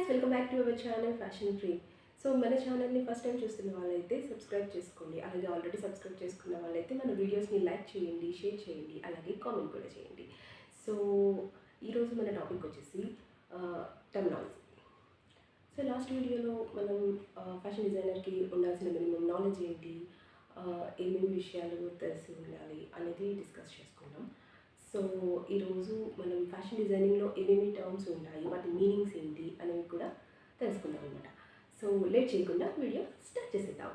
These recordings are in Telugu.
Welcome back to our channel fashion free. So మన ఛానల్ని ఫస్ట్ టైం చూస్తున్న వాళ్ళైతే సబ్స్క్రైబ్ చేసుకోండి. అలాగే ఆల్రెడీ సబ్స్క్రైబ్ చేసుకున్న వాళ్ళైతే మన వీడియోస్ని లైక్ చేయండి, షేర్ చేయండి, అలాగే కామెంట్ కూడా చేయండి. సో ఈరోజు మన టాపిక్ వచ్చేసి టర్మినాలజీ. సో లాస్ట్ వీడియోలో మనం ఫ్యాషన్ డిజైనర్కి ఉండాల్సిన మినిమం నాలెడ్జ్ ఏంటి, ఏమేమి విషయాలు తెలిసి ఉండాలి అనేది డిస్కస్ చేసుకున్నాం. సో ఈరోజు మనం ఫ్యాషన్ డిజైనింగ్లో ఏమేమి టర్మ్స్ ఉంటాయి, వాటి మీనింగ్స్ ఏంటి అనేవి కూడా తెలుసుకుందాం అనమాట. సో లేట్ చేయకుండా వీడియో స్టార్ట్ చేసేద్దాం.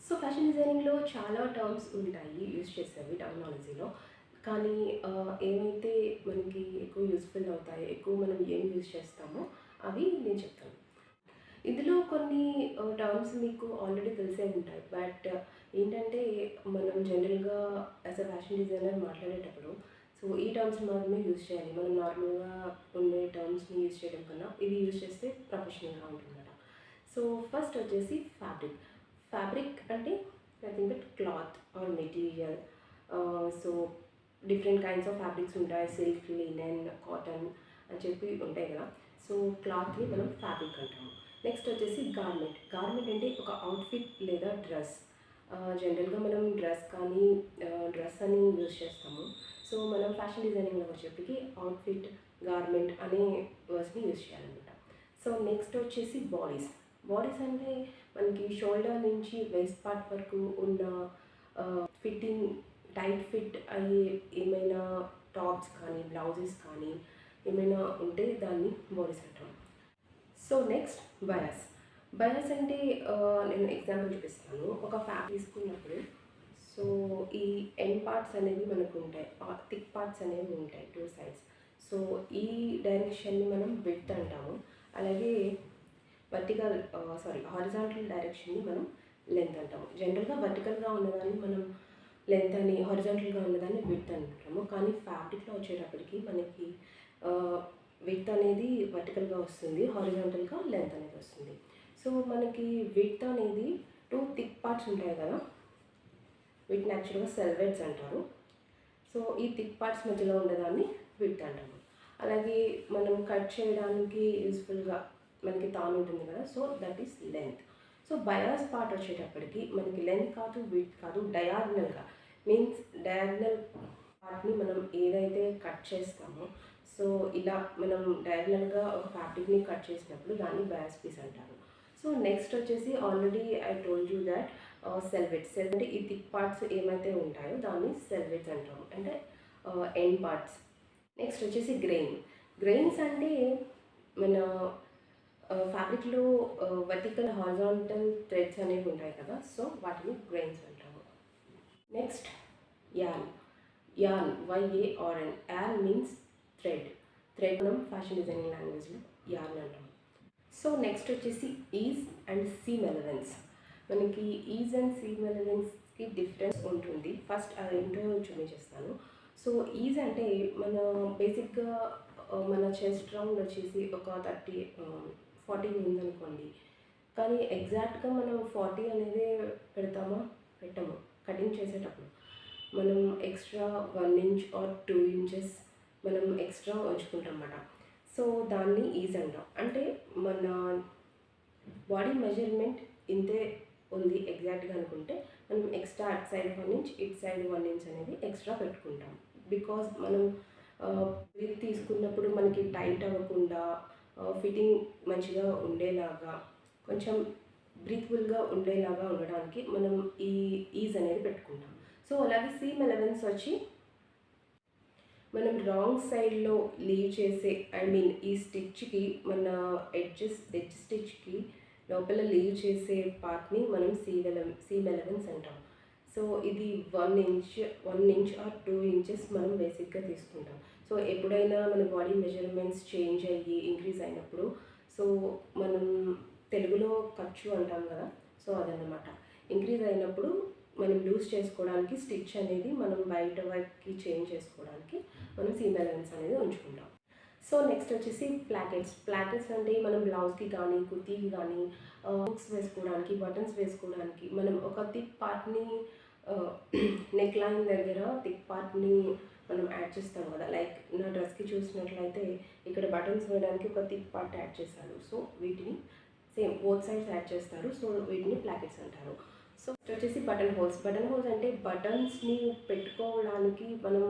సో ఫ్యాషన్ డిజైనింగ్లో చాలా టర్మ్స్ ఉంటాయి యూజ్ చేసేవి టర్మినాలజీలో. కానీ ఏమైతే మనకి ఎక్కువ యూస్ఫుల్ అవుతాయి, ఎక్కువ మనం ఏం యూజ్ చేస్తామో అవి నేను చెప్తాను. ఇందులో కొన్ని టర్మ్స్ మీకు ఆల్రెడీ తెలిసే ఉంటాయి. బట్ ఏంటంటే మనం జనరల్గా యాజ్ అ ఫ్యాషన్ డిజైనర్ మాట్లాడేటప్పుడు సో ఈ టర్మ్స్ మాత్రమే యూజ్ చేయాలి. మనం నార్మల్గా ఉండే టర్మ్స్ని యూజ్ చేయడం కన్నా ఇవి యూజ్ చేస్తే ప్రొఫెషనల్గా ఉంటుందన్నమాట. సో ఫస్ట్ వచ్చేసి ఫ్యాబ్రిక్. ఫ్యాబ్రిక్ అంటే nothing but cloth are material. So different kinds of fabrics ఉంటాయి. సిల్క్, లినెన్, కాటన్ అని చెప్పి ఉంటాయి కదా. సో క్లాత్ని మనం ఫ్యాబ్రిక్ అంటాము. నెక్స్ట్ వచ్చేసి గార్మెంట్. గార్మెంట్ అంటే ఒక అవుట్ఫిట్ లేదా డ్రెస్. జనరల్గా మనం డ్రెస్ కానీ డ్రెస్ అని యూజ్ చేస్తాము. సో మనం ఫ్యాషన్ డిజైనింగ్లో వచ్చేప్పటికి అవుట్ఫిట్, గార్మెంట్ అనే వర్డ్స్ని యూజ్ చేయాలన్నమాట. సో నెక్స్ట్ వచ్చేసి బాడీస్. బాడీస్ అంటే మనకి షోల్డర్ నుంచి వేస్ట్ పార్ట్ వరకు ఉన్న ఫిట్టింగ్, టైట్ ఫిట్ అయ్యే ఏమైనా టాప్స్ కానీ బ్లౌజెస్ కానీ ఏమైనా ఉంటే దాన్ని బాడీస్ అంటాం. So next bias. బయాస్ అంటే నేను ఎగ్జాంపుల్ చూపిస్తాను. ఒక ఫ్యాబ్రిక్ తీసుకున్నప్పుడు సో ఈ ఎండ్ పార్ట్స్ అనేవి మనకు ఉంటాయి, థిక్ పార్ట్స్ అనేవి ఉంటాయి టూ సైడ్స్. సో ఈ డైరెక్షన్ని మనం విడ్త్ అంటాము. అలాగే హారిజాంటల్ డైరెక్షన్ని మనం లెంత్ అంటాము. జనరల్గా వర్టికల్గా ఉన్నదాన్ని మనం లెంత్ అని, హారిజాంటల్గా ఉన్నదాన్ని విడ్త్ అంటాము. కానీ ఫ్యాబ్రిక్లో వచ్చేటప్పటికి మనకి విడ్త్ అనేది వర్టికల్గా వస్తుంది, హారిజాంటల్గా లెంత్ అనేది వస్తుంది. సో మనకి విడ్త్ అనేది టూ థిక్ పార్ట్స్ ఉంటాయి కదా, వీటిని యాక్చువల్గా సెల్వెట్స్ అంటారు. సో ఈ థిక్ పార్ట్స్ మధ్యలో ఉండేదాన్ని విడ్త్ అంటాము. అలాగే మనం కట్ చేయడానికి యూస్ఫుల్గా మనకి తాను ఉంటుంది కదా, so that is length. So bias part వచ్చేటప్పటికి మనకి లెంత్ కాదు, విడ్త్ కాదు, డయాగ్నల్గా మీన్స్ డయాగ్నల్ పార్ట్ని మనం ఏదైతే కట్ చేస్తామో సో ఇలా మనం డయాగ్నల్గా ఒక ఫ్యాబ్రిక్ని కట్ చేసినప్పుడు దాన్ని బయాస్ పీస్ అంటారు. సో నెక్స్ట్ వచ్చేసి already I told you that selvedges. అంటే ఈ థిక్ పార్ట్స్ ఏమైతే ఉంటాయో దాన్ని సెల్వెట్స్ అంటాము, అంటే ఎండ్ పార్ట్స్. నెక్స్ట్ వచ్చేసి గ్రెయిన్. గ్రెయిన్స్ అంటే మన ఫ్యాబ్రిక్లో వర్టికల్, హారిజాంటల్ థ్రెడ్స్ అనేవి ఉంటాయి కదా, సో వాటిని గ్రెయిన్స్ అంటాము. Next yarn. Yarn, YARN. Yarn means thread. మనం ఫ్యాషన్ డిజైనింగ్ లాంగ్వేజ్లో యార్న్ అంటాం. సో నెక్స్ట్ వచ్చేసి ఈజ్ అండ్ సీమ్ ఎలిమెంట్స్. మనకి ఈజ్ అండ్ సీమ్ ఎలిమెంట్స్కి డిఫరెన్స్ ఉంటుంది. ఫస్ట్ అదేంటో చూపించేస్తాను. సో ఈజ్ అంటే మన బేసిక్గా మన చెస్ట్ రౌండ్ వచ్చేసి ఒక 40 ఉందనుకోండి. కానీ ఎగ్జాక్ట్గా మనం 40 అనేది పెట్టము. కటింగ్ చేసేటప్పుడు మనం ఎక్స్ట్రా 1 ఇంచ్ ఆర్ 2 ఇంచెస్ మనం ఎక్స్ట్రా ఉంచుకుంటాం అన్నమాట. సో దాన్ని ఈజ్ అంటాం. అంటే మన బాడీ మెజర్మెంట్ ఇంతే ఉంది ఎగ్జాక్ట్గా అనుకుంటే మనం ఎక్స్ట్రా అటు సైడ్ 1 ఇంచ్, ఇటు సైడ్ 1 ఇంచ్ అనేది ఎక్స్ట్రా పెట్టుకుంటాం. బికాజ్ మనం బ్రీత్ తీసుకున్నప్పుడు మనకి టైట్ అవ్వకుండా ఫిట్టింగ్ మంచిగా ఉండేలాగా, కొంచెం బ్రీత్ఫుల్గా ఉండేలాగా ఉండడానికి మనం ఈ ఈజ్ అనేది పెట్టుకుంటాం. సో అలాగే సీమ్ ఎలిమెంట్స్ వచ్చి మనం రాంగ్ సైడ్లో లీవ్ చేసే, ఈ స్టిచ్కి మన ఎడ్జ్ స్టిచ్కి లోపల లీవ్ చేసే పార్ట్ని మనం సీమ్ ఎలిమెంట్స్ అంటాం. సో ఇది 1 ఇంచ్ ఆర్ 2 ఇంచెస్ మనం బేసిక్గా తీసుకుంటాం. సో ఎప్పుడైనా మన బాడీ మెజర్మెంట్స్ చేంజ్ అయ్యి ఇంక్రీజ్ అయినప్పుడు సో మనం తెలుగులో ఖర్చు అంటాం కదా, సో అదన్నమాట. ఇంక్రీజ్ అయినప్పుడు మనం లూజ్ చేసుకోవడానికి స్టిచ్ అనేది మనం బయట వైపుకి చేంజ్ చేసుకోవడానికి మనం సీమ్ ఎలిమెంట్స్ అనేది ఉంచుకుంటాం. సో నెక్స్ట్ వచ్చేసి ప్లాకెట్స్ అంటే మనం బ్లౌజ్కి కానీ కుర్తీకి కానీ హుక్స్ వేసుకోవడానికి బటన్స్ వేసుకోవడానికి మనం ఒక థిక్ పార్ట్ని నెక్ లైన్ దగ్గర థిక్ పార్ట్ని మనం యాడ్ చేస్తాం కదా. లైక్ నా డ్రెస్కి చూసినట్లయితే ఇక్కడ బటన్స్ వేయడానికి ఒక థిక్ పార్ట్ యాడ్ చేశారు. సో వీటిని సేమ్ బోత్ సైడ్స్ యాడ్ చేస్తారు. సో వీటిని ప్లాకెట్స్ అంటారు. సో వచ్చేసి బటన్ హోల్స్ అంటే బటన్స్ని పెట్టుకోవడానికి మనం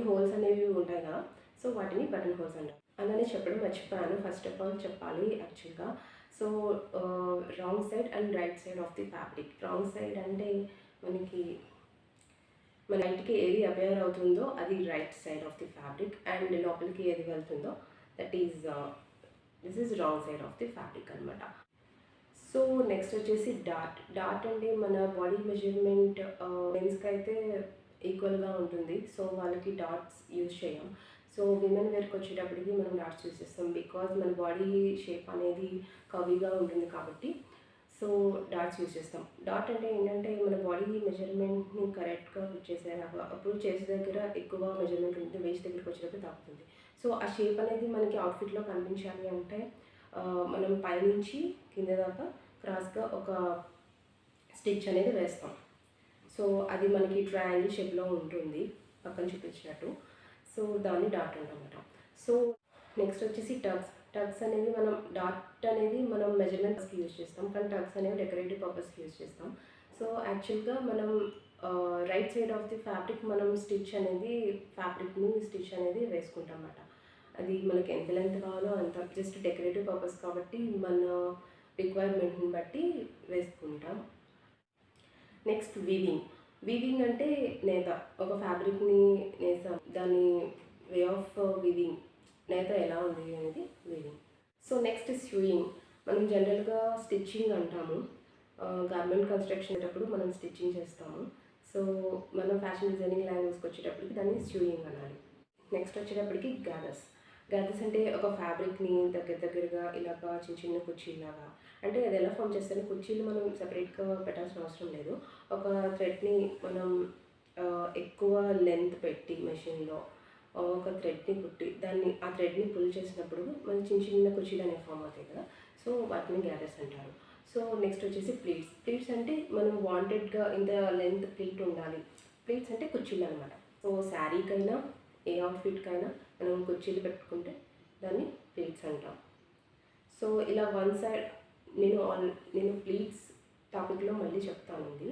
హోల్స్ అనేవి ఉంటాయి కదా. సో వాటిని బటన్ హోల్స్ అంటారు. అలానే చెప్పడం మర్చిపోయాను. ఫస్ట్ ఆఫ్ ఆల్ చెప్పాలి యాక్చువల్గా. So wrong side and right side of the fabric. Wrong side అంటే మనకి మన రైట్కి ఏది అపేర్ అవుతుందో అది right side of the fabric, and లోపలికి ఏది వెళ్తుందో this is wrong side of the fabric అనమాట. సో నెక్స్ట్ వచ్చేసి డాట్ అంటే మన బాడీ మెజర్మెంట్ మెన్స్కి అయితే ఈక్వల్గా ఉంటుంది. సో వాళ్ళకి డాట్స్ యూజ్ చేయం. సో విమెన్ వేర్కి వచ్చేటప్పటికి మనం డాట్స్ యూజ్ చేస్తాం, బికాజ్ మన బాడీ షేప్ అనేది కర్వీగా ఉంటుంది కాబట్టి. సో డాట్స్ యూజ్ చేస్తాం. డాట్ అంటే ఏంటంటే మన బాడీ మెజర్మెంట్ని కరెక్ట్గా చేసేలాగా. అప్పుడు చేసే దగ్గర ఎక్కువ మెజర్మెంట్ ఉంటుంది, వేస్ట్ దగ్గరికి వచ్చేటప్పుడు తగ్గుతుంది. సో ఆ షేప్ అనేది మనకి అవుట్ఫిట్లో కనిపించాలి అంటే మనం పైనుంచి కింద దాకా క్రాస్గా ఒక స్టిచ్ అనేది వేస్తాం. సో అది మనకి ట్రయాంగిల్ షేప్లో ఉంటుంది పక్కన చూపించినట్టు. సో దాన్ని డాట్ అంటామన్నమాట. సో నెక్స్ట్ వచ్చేసి టగ్స్ అనేవి డాట్ అనేది మనం మెజర్మెంట్స్కి యూజ్ చేస్తాం, కానీ టగ్స్ అనేవి డెకరేటివ్ పర్పస్కి యూజ్ చేస్తాం. సో యాక్చువల్గా మనం right side of the fabric మనం ఫ్యాబ్రిక్ని స్టిచ్ అనేది వేసుకుంటాం అన్నమాట. అది మనకి ఎంత లెంత్ కావాలో అంత, జస్ట్ డెకరేటివ్ పర్పస్ కాబట్టి మన రిక్వైర్మెంట్ని బట్టి వేసుకుంటాం. నెక్స్ట్ వీవింగ్ అంటే నేత. ఒక ఫ్యాబ్రిక్ని దాని వే ఆఫ్ వీవింగ్, నేత ఎలా ఉంది అనేది వీవింగ్. So next స్యూయింగ్. మనం జనరల్గా స్టిచ్చింగ్ అంటాము. గార్మెంట్ కన్స్ట్రక్షన్ అప్పుడు మనం స్టిచ్చింగ్ చేస్తాము. సో మనం ఫ్యాషన్ డిజైనింగ్ లాంగ్వేజ్కి వచ్చేటప్పటికి దాన్ని స్యూయింగ్ అనాలి. నెక్స్ట్ వచ్చేటప్పటికి గ్యాదర్స్ అంటే ఒక ఫ్యాబ్రిక్ని దగ్గరగా ఇలాగా చిన్న కుర్చీలాగా, అంటే అది ఎలా ఫామ్ చేస్తే కుర్చీలు మనం సపరేట్గా పెట్టాల్సిన అవసరం లేదు. ఒక థ్రెడ్ని మనం ఎక్కువ లెంత్ పెట్టి మెషిన్లో ఒక థ్రెడ్ని కుట్టి ఆ థ్రెడ్ని పుల్ చేసినప్పుడు మనం చిన్న కుర్చీలు అనేవి ఫామ్ అవుతాయి కదా. సో వాటిని గ్యాదర్స్ అంటారు. సో నెక్స్ట్ వచ్చేసి ప్లీట్స్ అంటే మనం వాంటెడ్గా ఇంత లెంత్ ప్లీట్ ఉండాలి. ప్లీట్స్ అంటే కుర్చీలు అనమాట. సో శారీకైనా ఏ అవుట్ఫిట్కైనా మనం కుర్చీలు పెట్టుకుంటే దాన్ని ప్లీట్స్ అంటాం. సో ఇలా వన్ సైడ్ నేను ప్లీట్స్ టాపిక్లో మళ్ళీ చెప్తానండి.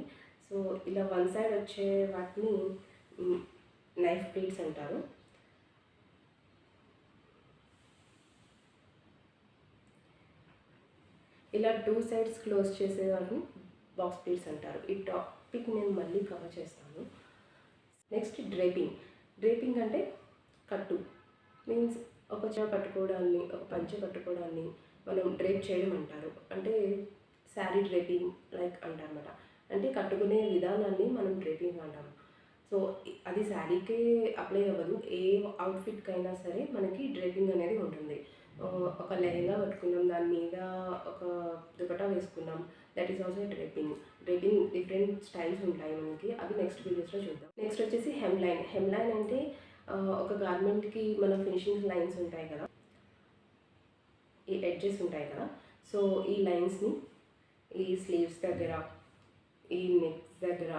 సో ఇలా వన్ సైడ్ వచ్చే వాటిని నైఫ్ ప్లీట్స్ అంటారు. ఇలా 2 సైడ్స్ క్లోజ్ చేసే వాటిని బాక్స్ ప్లీట్స్ అంటారు. ఈ టాపిక్ నేను మళ్ళీ కవర్ చేస్తాను. నెక్స్ట్ డ్రేపింగ్ అంటే కట్టు. మీన్స్ ఒక చీర కట్టుకోవడాన్ని, ఒక పంచె కట్టుకోవడాన్ని మనం డ్రేప్ చేయడం అంటారు. అంటే శారీ డ్రేపింగ్ లైక్ అంటారన్నమాట. అంటే కట్టుకునే విధానాన్ని మనం డ్రేపింగ్ అంటాము. సో అది శారీకే అప్లై అవ్వదు, ఏ అవుట్ఫిట్కైనా సరే మనకి డ్రేపింగ్ అనేది ఉంటుంది. ఒక లెహంగా కట్టుకున్నాం, దాని మీద ఒక దుపట్టా వేసుకున్నాం, that is also draping. Different styles ఉంటాయి మనకి, అవి నెక్స్ట్ వీడియోస్లో చూద్దాం. నెక్స్ట్ వచ్చేసి హెమ్లైన్ అంటే ఒక గార్మెంట్కి మన ఫినిషింగ్ లైన్స్ ఉంటాయి కదా, ఈ ఎడ్జెస్ ఉంటాయి కదా. సో ఈ లైన్స్ని ఈ స్లీవ్స్ దగ్గర, ఈ నెక్స్ దగ్గర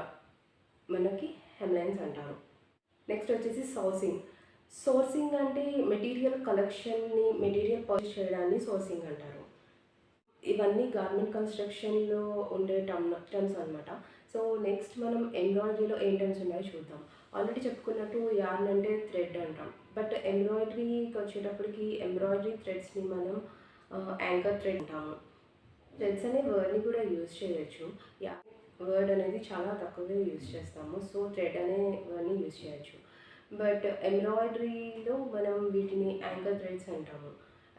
మనకి హెమ్లైన్స్ అంటారు. నెక్స్ట్ వచ్చేసి సోర్సింగ్ అంటే మెటీరియల్ పర్చేస్ చేయడాన్ని సోర్సింగ్ అంటారు. ఇవన్నీ గార్మెంట్ కన్స్ట్రక్షన్లో ఉండే టర్మ్స్ అనమాట. సో నెక్స్ట్ మనం ఎంబ్రాయిడరీలో ఏం టర్మ్స్ ఉన్నాయో చూద్దాం. ఆల్రెడీ చెప్పుకున్నట్టు యార్న్ అంటే థ్రెడ్ అంటాం, బట్ ఎంబ్రాయిడరీకి వచ్చేటప్పటికి ఎంబ్రాయిడరీ థ్రెడ్స్ని మనం యాంకర్ థ్రెడ్ అంటాము. థ్రెడ్స్ అనే వర్డ్ని కూడా యూజ్ చేయొచ్చు. వర్డ్ అనేది చాలా తక్కువగా యూజ్ చేస్తాము. సో థ్రెడ్ అనే వర్డ్ని యూజ్ చేయొచ్చు. బట్ ఎంబ్రాయిడరీలో మనం వీటిని యాంకర్ థ్రెడ్స్ అంటాము.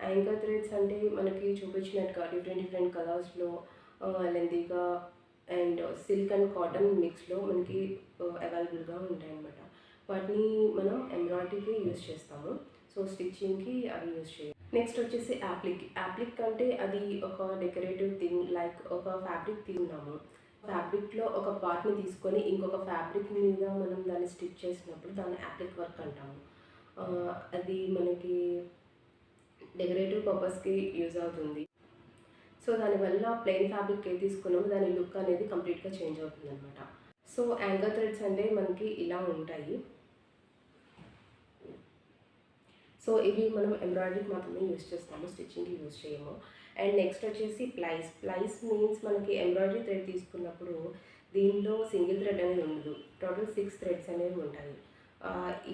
యాంకర్ థ్రెడ్స్ అంటే మనకి చూపించినట్టుగా డిఫరెంట్ కలర్స్లో లెంతీగా అండ్ సిల్క్ అండ్ కాటన్ మిక్స్లో మనకి అవైలబుల్గా ఉంటాయన్నమాట. వాటిని మనం ఎంబ్రాయిడరీకి యూజ్ చేస్తాము. సో స్టిచ్చింగ్కి అవి యూజ్ చేయాలి. నెక్స్ట్ వచ్చేసి యాప్లిక్ అంటే అది ఒక డెకరేటివ్ థింగ్. లైక్ ఒక ఫ్యాబ్రిక్ తీసుకున్నాము, ఫ్యాబ్రిక్లో ఒక పార్ట్ని తీసుకొని ఇంకొక ఫ్యాబ్రిక్ మీద మనం దాన్ని స్టిచ్ చేసినప్పుడు దాన్ని యాప్లిక్ వర్క్ అంటాము. అది మనకి డెకరేటివ్ పర్పస్కి యూజ్ అవుతుంది. సో దానివల్ల ప్లెయిన్ ఫ్యాబ్రిక్ ఏది తీసుకున్నామో దాని లుక్ అనేది కంప్లీట్గా చేంజ్ అవుతుంది అనమాట. సో యాంకర్ థ్రెడ్స్ అంటే మనకి ఇలా ఉంటాయి. సో ఇవి మనం ఎంబ్రాయిడరీకి మాత్రమే యూజ్ చేస్తాము, స్టిచ్చింగ్కి యూజ్ చేయము. అండ్ నెక్స్ట్ వచ్చేసి ప్లైస్. ప్లైస్ మీన్స్ మనకి ఎంబ్రాయిడరీ థ్రెడ్ తీసుకున్నప్పుడు దీనిలో సింగిల్ థ్రెడ్ అనేది ఉండదు, టోటల్ 6 థ్రెడ్స్ అనేవి ఉంటాయి.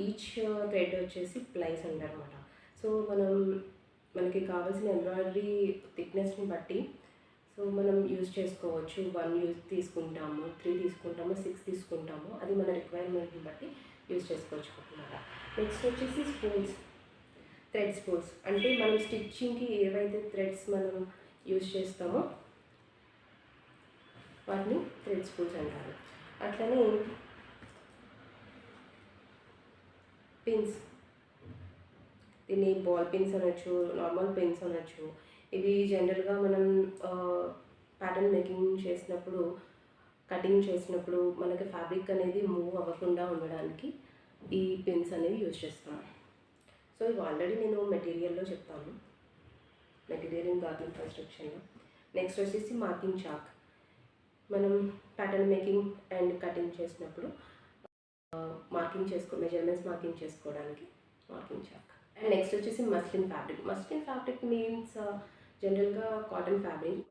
ఈచ్ థ్రెడ్ వచ్చేసి ప్లైస్ అంటారనమాట. సో మనకి కావాల్సిన ఎంబ్రాయిడరీ థిక్నెస్ని బట్టి సో మనం యూజ్ చేసుకోవచ్చు. 1 యూజ్ తీసుకుంటాము, 3 తీసుకుంటాము, 6 తీసుకుంటాము, అది మన రిక్వైర్మెంట్ని బట్టి యూజ్ చేసుకోవచ్చు అనమాట. నెక్స్ట్ వచ్చేసి స్పూల్స్, థ్రెడ్ స్పూల్స్ అంటే మనం స్టిచ్చింగ్కి ఏవైతే థ్రెడ్స్ మనం యూజ్ చేస్తామో వాటిని థ్రెడ్ స్పూల్స్ అంటారు. అట్లనే పిన్స్, దీన్ని బాల్ పిన్స్ అనొచ్చు, నార్మల్ పిన్స్ అనొచ్చు. ఇవి జనరల్గా మనం ప్యాటర్న్ మేకింగ్ చేసినప్పుడు, కటింగ్ చేసినప్పుడు మనకి ఫ్యాబ్రిక్ అనేది మూవ్ అవ్వకుండా ఉండడానికి ఈ పిన్స్ అనేవి యూజ్ చేస్తాం. సో ఇవి ఆల్రెడీ నేను మెటీరియల్లో చెప్తాను, మెటీరియల్ ఇన్ గార్మెంట్ కన్స్ట్రక్షన్లో. నెక్స్ట్ వచ్చేసి మార్కింగ్ చాక్. మనం ప్యాటర్న్ మేకింగ్ అండ్ కటింగ్ చేసినప్పుడు మెజర్మెంట్స్ మార్కింగ్ చేసుకోవడానికి మార్కింగ్ చాక్. అండ్ నెక్స్ట్ వచ్చేసి muslin fabric. Muslin fabric means జనరల్గా కాటన్ ఫ్యాబ్రిక్.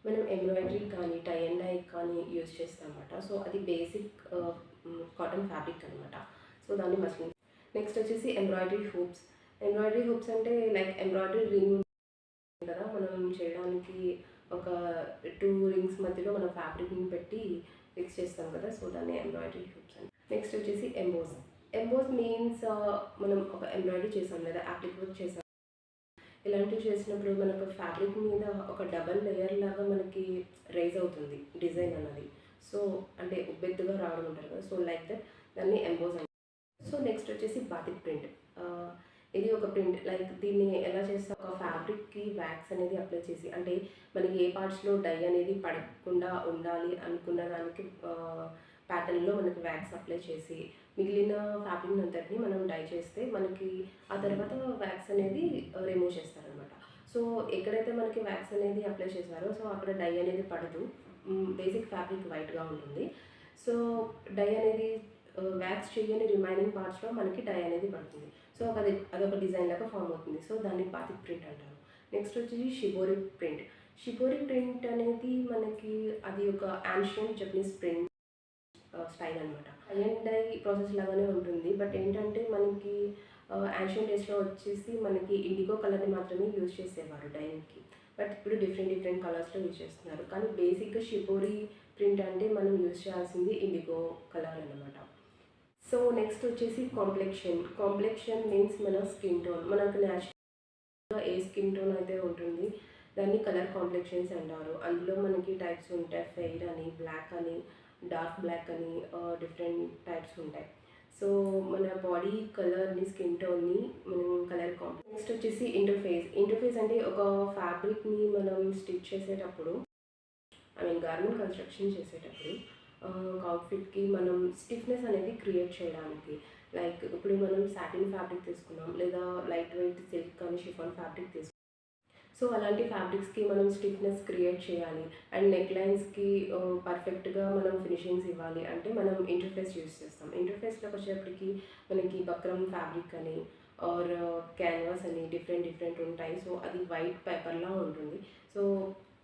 మనం ఎంబ్రాయిడరీ కానీ టై అండ్ డై కానీ యూజ్ చేస్తాం అన్నమాట. సో అది బేసిక్ కాటన్ ఫ్యాబ్రిక్ అనమాట. సో దాన్ని మస్లిన్. నెక్స్ట్ వచ్చేసి ఎంబ్రాయిడరీ హూప్స్. ఎంబ్రాయిడరీ హూప్స్ అంటే లైక్ ఎంబ్రాయిడరీ రింగ్ కదా, మనం చేయడానికి ఒక 2 రింగ్స్ మధ్యలో మనం ఫ్యాబ్రిక్ని పెట్టి ఫిక్స్ చేస్తాం కదా, సో దాన్ని ఎంబ్రాయిడరీ హూప్స్ అని. నెక్స్ట్ వచ్చేసి ఎంబోస్. ఎంబోస్ మీన్స్ మనం ఒక ఎంబ్రాయిడరీ చేసాం లేదా యాప్లిక్ వర్క్ చేసాం, ఇలాంటివి చేసినప్పుడు మనకు ఫ్యాబ్రిక్ మీద ఒక డబల్ లేయర్ లాగా మనకి రైజ్ అవుతుంది డిజైన్ అన్నది. సో అంటే ఉబ్బెత్తుగా రావడం ఉంటారు కదా, సో లైక్ దట్ దాన్ని ఎంబోస్ అంటారు. సో నెక్స్ట్ వచ్చేసి బాతిక్ ప్రింట్. ఇది ఒక ప్రింట్, లైక్ దీన్ని ఎలా చేస్తాం, ఒక ఫ్యాబ్రిక్కి వ్యాక్స్ అనేది అప్లై చేసి, అంటే మనకి ఏ పార్ట్స్లో డై అనేది పడకుండా ఉండాలి అనుకున్న దానికి ప్యాటర్న్లో మనకి వ్యాక్స్ అప్లై చేసి మిగిలిన ఫ్యాబ్రిక్ అంతటిని మనం డై చేస్తే మనకి ఆ తర్వాత వ్యాక్స్ అనేది రిమూవ్ చేస్తారనమాట. సో ఎక్కడైతే మనకి వ్యాక్స్ అనేది అప్లై చేశారో సో అక్కడ డై అనేది పడదు, బేసిక్ ఫ్యాబ్రిక్ వైట్గా ఉంటుంది. సో డై అనేది వ్యాక్స్ చేయని రిమైనింగ్ పార్ట్స్లో మనకి డై అనేది పడుతుంది. సో అదొక డిజైన్ లాగా ఫామ్ అవుతుంది. సో దాన్ని బాతిక్ ప్రింట్ అంటారు. నెక్స్ట్ వచ్చేసి షిబోరి ప్రింట్. షిబోరి ప్రింట్ అనేది మనకి అది ఒక యాన్షియంట్ జపనీస్ ప్రింట్ స్టైల్ అనమాట. టై అండ్ డై ప్రాసెస్ లాగానే ఉంటుంది, బట్ ఏంటంటే మనకి యాన్షియంట్ డేస్లో వచ్చేసి మనకి ఇండిగో కలర్ని మాత్రమే యూజ్ చేసేవారు డైకి, బట్ ఇప్పుడు డిఫరెంట్ కలర్స్లో యూజ్ చేస్తున్నారు. కానీ బేసిక్గా షిబోరి ప్రింట్ అంటే మనం యూజ్ చేయాల్సింది ఇండిగో కలర్ అనమాట. సో నెక్స్ట్ వచ్చేసి కాంప్లెక్షన్ మీన్స్ మన స్కిన్ టోన్. మనకు న్యాచురల్గా ఏ స్కిన్ టోన్ అయితే ఉంటుంది దాన్ని కలర్ కాంప్లెక్షన్స్ అంటారు. అందులో మనకి టైప్స్ ఉంటాయి, ఫెయిర్ అని, బ్లాక్ అని, డార్క్ బ్లాక్ అని, డిఫరెంట్ టైప్స్ ఉంటాయి. సో మన బాడీ కలర్ని, స్కిన్ టోన్ని మనం కలర్ కాంప్లెక్స్. నెక్స్ట్ వచ్చేసి ఇంటర్ఫేస్ అంటే ఒక ఫ్యాబ్రిక్ని మనం స్టిచ్ చేసేటప్పుడు, గార్మెంట్ కన్స్ట్రక్షన్ చేసేటప్పుడు ఒక అవుట్ఫిట్కి మనం స్టిఫ్నెస్ అనేది క్రియేట్ చేయడానికి, లైక్ ఇప్పుడు మనం సాటిన్ ఫ్యాబ్రిక్ తీసుకున్నాం లేదా లైట్ వెయిట్ సిల్క్ కానీ షిఫాన్ ఫ్యాబ్రిక్ తీసుకున్నాం. సో అలాంటి ఫ్యాబ్రిక్స్కి మనం స్టిఫ్నెస్ క్రియేట్ చేయాలి అండ్ నెక్ లైన్స్కి పర్ఫెక్ట్గా మనం ఫినిషింగ్స్ ఇవ్వాలి అంటే మనం ఇంటర్ఫేస్ యూస్ చేస్తాం. ఇంటర్ఫేస్లోకి వచ్చేటప్పటికి మనకి బక్రమ్ ఫ్యాబ్రిక్ అని ఆర్ క్యాన్వాస్ అని డిఫరెంట్ ఉంటాయి. సో అది వైట్ పేపర్లా ఉంటుంది. సో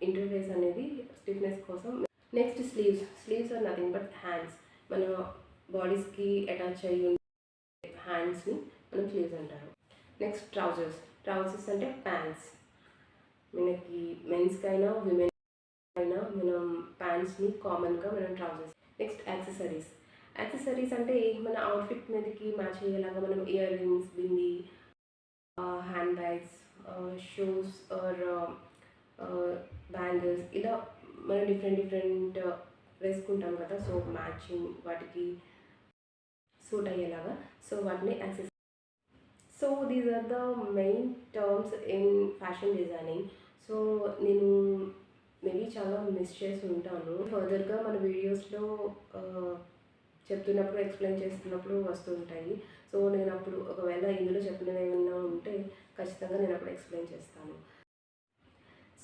ఇంటర్ఫేస్ అనేది స్టిఫ్నెస్ కోసం. Next sleeves are nothing but hands. మన బాడీస్కి అటాచ్ అయ్యి ఉండే హ్యాండ్స్ని మనం స్లీవ్స్ అంటారు. నెక్స్ట్ ట్రౌజర్స్ అంటే ప్యాంట్స్. మనకి మెన్స్కి అయినా విమెన్ అయినా మనం ప్యాంట్స్ని కామన్గా మనం ట్రౌజర్స్. నెక్స్ట్ యాక్సెసరీస్ అంటే మన అవుట్ఫిట్ మీదకి మ్యాచ్ అయ్యేలాగా మనం earrings, bindi, handbags, shoes or bangles ఇలా మనం డిఫరెంట్ వేసుకుంటాం కదా, సో మ్యాచింగ్ వాటికి సూట్ అయ్యేలాగా, సో వాటిని accessories. So these are the main terms in fashion designing. So నేను మేబీ చాలా మిస్ చేసి ఉంటాను. ఫర్దర్గా మన వీడియోస్లో చెప్తున్నప్పుడు ఎక్స్ప్లెయిన్ చేస్తున్నప్పుడు వస్తూ ఉంటాయి. సో నేను అప్పుడు ఒకవేళ ఇందులో చెప్పినవి ఏమైనా ఉంటే ఖచ్చితంగా నేను అప్పుడు ఎక్స్ప్లెయిన్ చేస్తాను.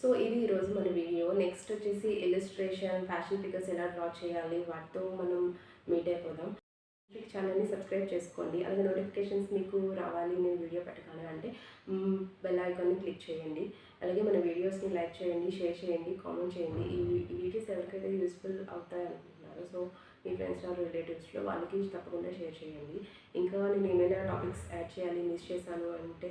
సో ఇది ఈరోజు మన వీడియో. నెక్స్ట్ వచ్చేసి ఇల్లస్ట్రేషన్, ఫ్యాషన్ ఫిగర్స్ ఎలా డ్రా చేయాలి వాటితో మనం మీట్ అయిపోదాం. ఛానల్ని సబ్స్క్రైబ్ చేసుకోండి. అలాగే నోటిఫికేషన్స్ మీకు రావాలి నేను వీడియో పెట్టగానే అంటే బెల్ ఐకాన్ని క్లిక్ చేయండి. అలాగే మన వీడియోస్ని లైక్ చేయండి, షేర్ చేయండి, కామెంట్ చేయండి. ఈ వీడియోస్ ఎవరికైతే యూస్ఫుల్ అవుతాయి అనుకుంటున్నారో సో మీ ఫ్రెండ్స్ ఆర్ రిలేటివ్స్లో వాళ్ళకి తప్పకుండా షేర్ చేయండి. ఇంకా నేను ఏమైనా టాపిక్స్ యాడ్ చేయాలి మిస్ చేశాను అంటే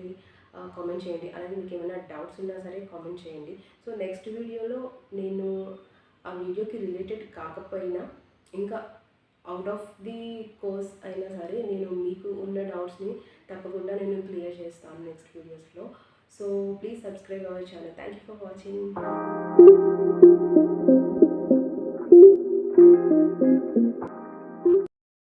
కామెంట్ చేయండి. అలాగే మీకు ఏమైనా డౌట్స్ ఉన్నా సరే కామెంట్ చేయండి. సో నెక్స్ట్ వీడియోలో నేను ఆ వీడియోకి రిలేటెడ్ కాకపోయినా ఇంకా అవుట్ ఆఫ్ ది కోర్స్ అయినా సరే నేను మీకు ఉన్న డౌట్స్ని తప్పకుండా నేను క్లియర్ చేస్తాను నెక్స్ట్ వీడియోస్లో. So please subscribe our channel. Thank you for watching.